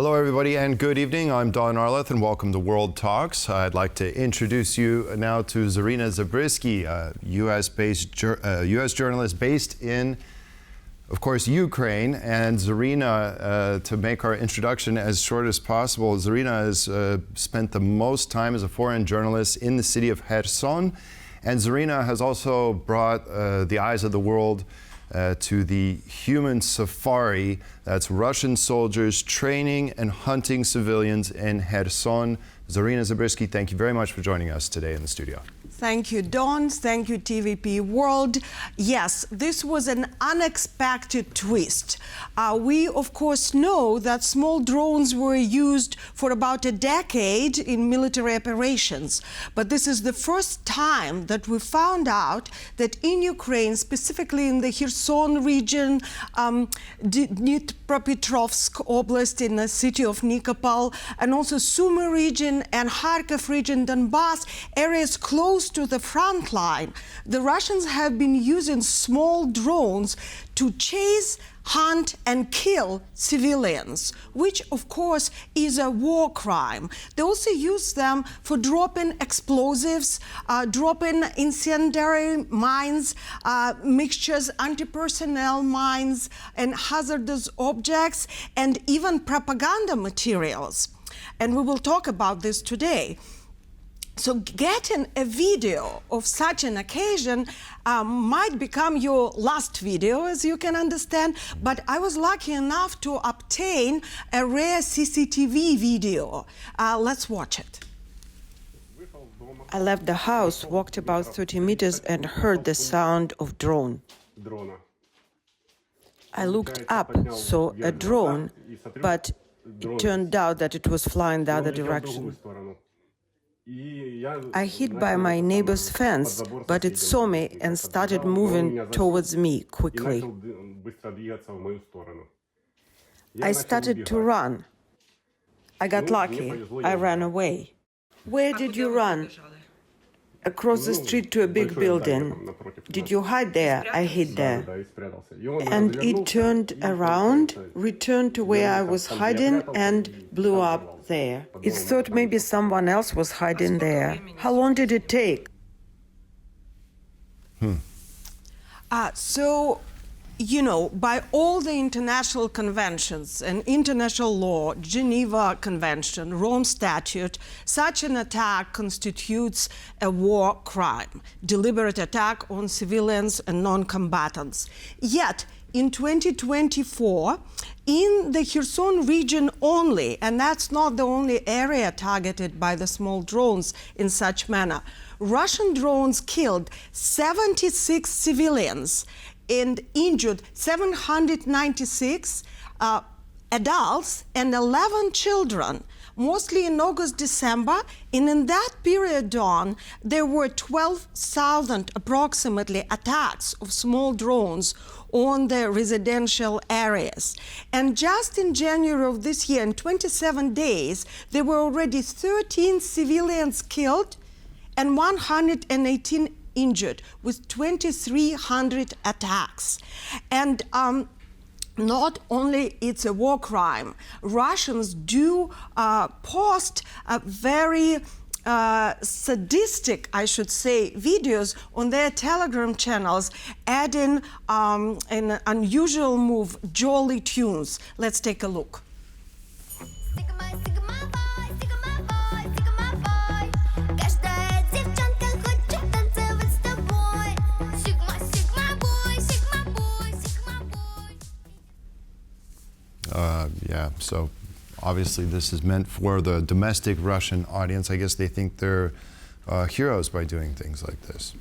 Hello, everybody, and good evening. I'm Don Arleth, and welcome to World Talks. I'd like to introduce you now to Zarina Zabrisky, a U.S. journalist based in, of course, Ukraine. And Zarina, to make our introduction as short as possible, Zarina has spent the most time as a foreign journalist in the city of Kherson. And Zarina has also brought the eyes of the world to the human safari. That's Russian soldiers training and hunting civilians in Kherson. Zarina Zabrisky, thank you very much for joining us today in the studio. Thank you, Don. Thank you, TVP World. Yes, this was an unexpected twist. We, of course, know that small drones were used for about a decade in military operations. But this is the first time that we found out that in Ukraine, specifically in the Kherson region, Dnipropetrovsk Oblast, in the city of Nikopol, and also Sumy region and Kharkiv region, Donbass, areas close to the front line, the Russians have been using small drones to chase, hunt, and kill civilians, which, of course, is a war crime. They also use them for dropping explosives, dropping incendiary mines, mixtures, anti-personnel mines, and hazardous objects, and even propaganda materials. And we will talk about this today. So getting a video of such an occasion might become your last video, as you can understand, but I was lucky enough to obtain a rare CCTV video. Let's watch it. I left the house, walked about 30 meters and heard the sound of drone. I looked up, saw a drone, but it turned out that it was flying the other direction. I hid by my neighbor's fence, but it saw me and started moving towards me quickly. I started to run. I got lucky. I ran away. Where did you run? Across the street to a big building. Did you hide there? I hid there. And it turned around, returned to where I was hiding, and blew up there. It thought maybe someone else was hiding there. How long did it take? You know, by all the international conventions and international law, Geneva Convention, Rome Statute, such an attack constitutes a war crime, deliberate attack on civilians and non-combatants. Yet, in 2024, in the Kherson region only, and that's not the only area targeted by the small drones in such manner, Russian drones killed 76 civilians and injured 796 adults and 11 children, mostly in August, December. And in that period, Dawn, there were 12,000 approximately attacks of small drones on the residential areas. And just in January of this year, in 27 days, there were already 13 civilians killed and 118 injured, with 2,300 attacks. And not only it's a war crime, Russians do post a very sadistic, I should say, videos on their Telegram channels, adding an unusual move, jolly tunes. Let's take a look. Yeah, so obviously this is meant for the domestic Russian audience. I guess they think they're heroes by doing things like this.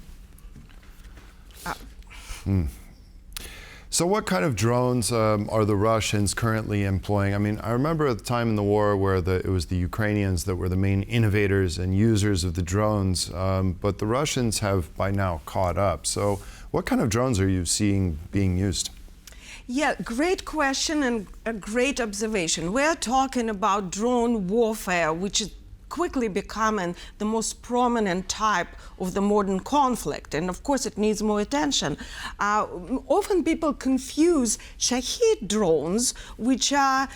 So what kind of drones are the Russians currently employing? I mean, I remember at the time in the war where it was the Ukrainians that were the main innovators and users of the drones, but the Russians have by now caught up. So what kind of drones are you seeing being used? Yeah, great question and a great observation. We're talking about drone warfare, which is quickly becoming the most prominent type of the modern conflict. And of course, it needs more attention. Often people confuse Shahed drones, which are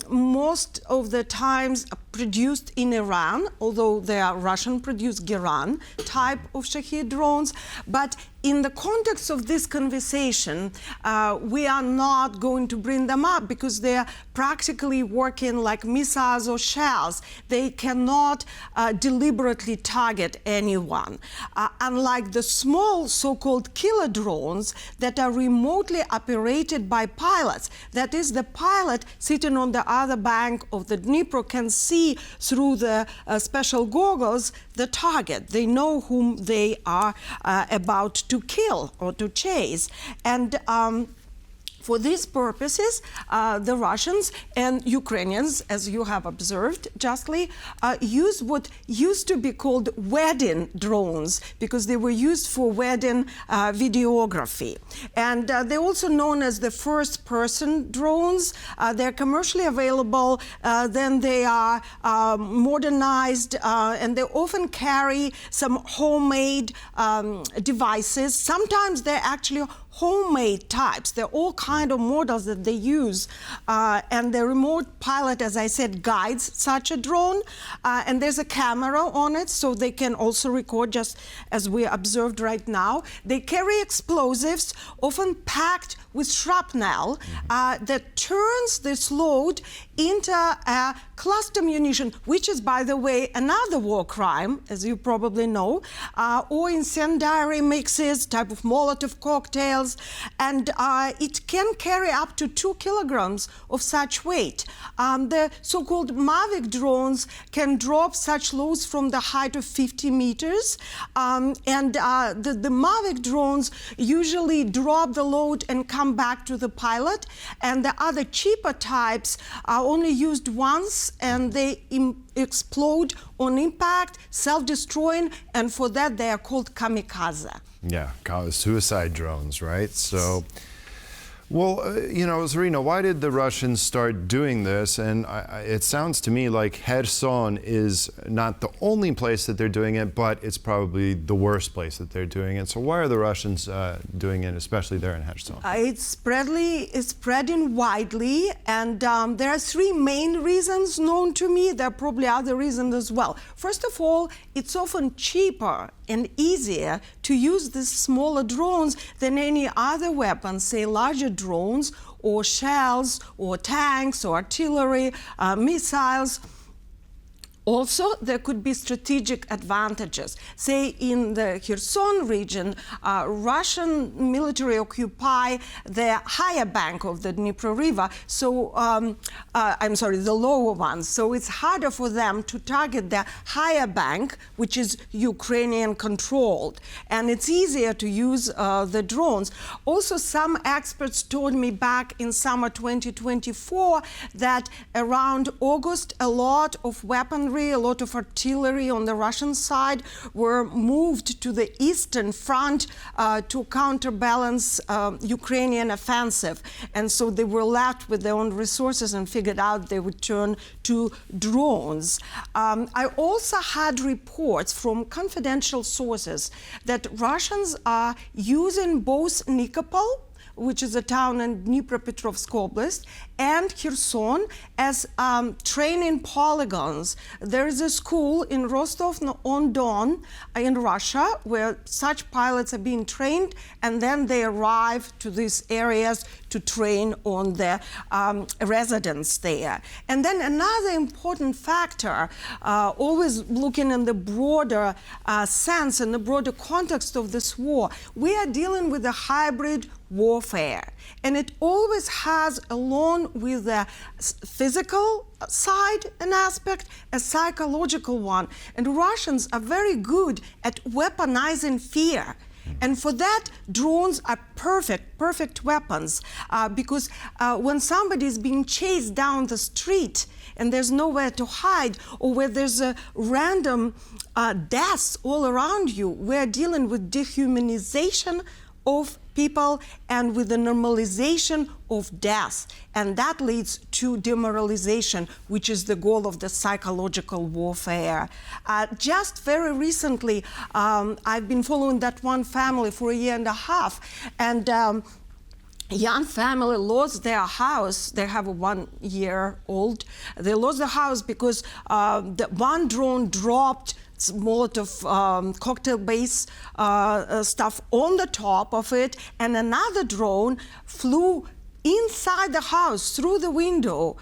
most of the times produced in Iran, although they are Russian-produced Giran type of Shahed drones. But in the context of this conversation, we are not going to bring them up because they are practically working like missiles or shells. They cannot deliberately target anyone. Unlike the small so-called killer drones that are remotely operated by pilots, that is, the pilot sitting on the other bank of the Dnipro can see through the special goggles the target. They know whom they are about to kill or to chase. And for these purposes, the Russians and Ukrainians, as you have observed justly, use what used to be called wedding drones because they were used for wedding videography. And they're also known as the first-person drones. They're commercially available, then they are modernized, and they often carry some homemade devices. Sometimes they're actually homemade types. They're all kind of models that they use. And the remote pilot, as I said, guides such a drone. And there's a camera on it, so they can also record, just as we observed right now. They carry explosives, often packed with shrapnel, that turns this load into a cluster munition, which is, by the way, another war crime, as you probably know, or incendiary mixes, type of Molotov cocktails, and it can carry up to 2 kilograms of such weight. The so-called Mavic drones can drop such loads from the height of 50 meters, and the Mavic drones usually drop the load and come back to the pilot, and the other cheaper types are only used once, and they explode on impact, self-destroying, and for that they are called kamikaze. Yeah, suicide drones, right? So, well, you know, Zarina, why did the Russians start doing this? And it sounds to me like Kherson is not the only place that they're doing it, but it's probably the worst place that they're doing it. So why are the Russians doing it, especially there in Kherson? It's spreading widely, and there are 3 main reasons known to me. There are probably other reasons as well. First of all, it's often cheaper and easier to use these smaller drones than any other weapons, say larger drones or shells or tanks or artillery, missiles. Also, there could be strategic advantages. Say in the Kherson region, Russian military occupy the higher bank of the Dnipro River, so, I'm sorry, the lower one. So it's harder for them to target the higher bank, which is Ukrainian controlled. And it's easier to use the drones. Also, some experts told me back in summer 2024 that around August, a lot of weaponry, a lot of artillery on the Russian side were moved to the eastern front to counterbalance Ukrainian offensive. And so they were left with their own resources and figured out they would turn to drones. I also had reports from confidential sources that Russians are using both Nikopol, which is a town in Dnipropetrovsk Oblast, and Kherson as training polygons. There is a school in Rostov-on-Don in Russia where such pilots are being trained, and then they arrive to these areas to train on the residents there. And then another important factor, always looking in the broader sense, in the broader context of this war, we are dealing with a hybrid warfare, and it always has, along with the physical side and aspect, a psychological one. And Russians are very good at weaponizing fear. And for that, drones are perfect weapons, because when somebody is being chased down the street and there's nowhere to hide, or where there's a random deaths all around you, we're dealing with dehumanization of people and with the normalization of death. And that leads to demoralization, which is the goal of the psychological warfare. Just very recently, I've been following that one family for a year and a half, and young family lost their house. They have a 1 year old. They lost the house because the one drone dropped Molotov cocktail base stuff on the top of it, and another drone flew inside the house through the window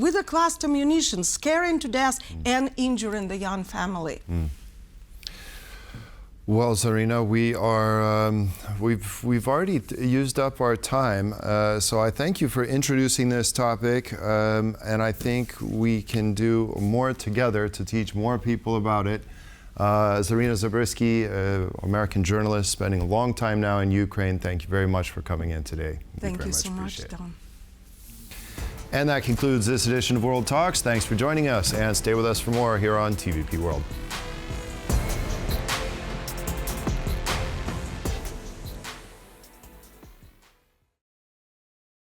with a cluster munition, scaring to death and injuring the young family. Well, Zarina, we've already used up our time, so I thank you for introducing this topic, and I think we can do more together to teach more people about it. Zarina Zabrisky, American journalist, spending a long time now in Ukraine. Thank you very much for coming in today. Thank you so much, Don. And that concludes this edition of World Talks. Thanks for joining us, and stay with us for more here on TVP World.